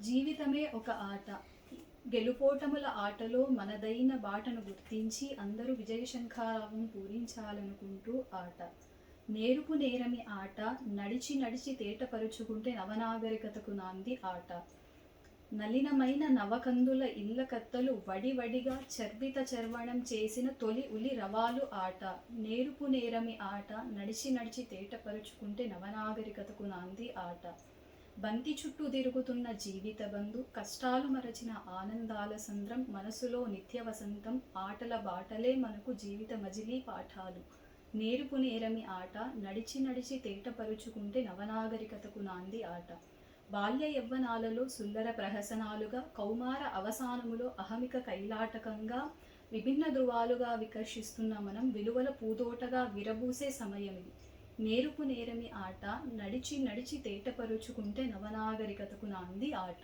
జీవితమే ఒక ఆట. గెలుపోటముల ఆటలో మనదైన బాటను గుర్తించి అందరూ విజయశంఖారావం పూరించాలనుకుంటూ ఆట. నేరుపు నేరమి ఆట, నడిచి నడిచి తేటపరుచుకుంటే నవనాగరికతకు నాంది ఆట. నలినమైన నవకందుల ఇళ్ళ కత్తలు వడివడిగా చర్విత చర్వణం చేసిన తొలి ఉలి రవాలు ఆట. నేరుపు నేరమి ఆట, నడిచి నడిచి తేటపరుచుకుంటే నవనాగరికతకు నాంది ఆట. బంతి చుట్టూ తిరుగుతున్న జీవిత బంధు, కష్టాలు మరచిన ఆనందాల సంద్రం, మనసులో నిత్య వసంతం, ఆటల బాటలే మనకు జీవిత మజిలీ పాఠాలు. నేరుపు నేరమి ఆట, నడిచి నడిచి తేటపరుచుకుంటే నవనాగరికతకు నాంది ఆట. బాల్య యవ్వనాలలో సుందర ప్రహసనాలుగా, కౌమార అవసానములో అహమిక కైలాటకంగా, విభిన్న ధృవాలుగా వికర్షిస్తున్న మనం విలువల పూదోటగా విరబూసే సమయమిది. నేరుపు నేరమి ఆట, నడిచి నడిచి తేటపరుచుకుంటే నవనాగరికతకు నాంది ఆట.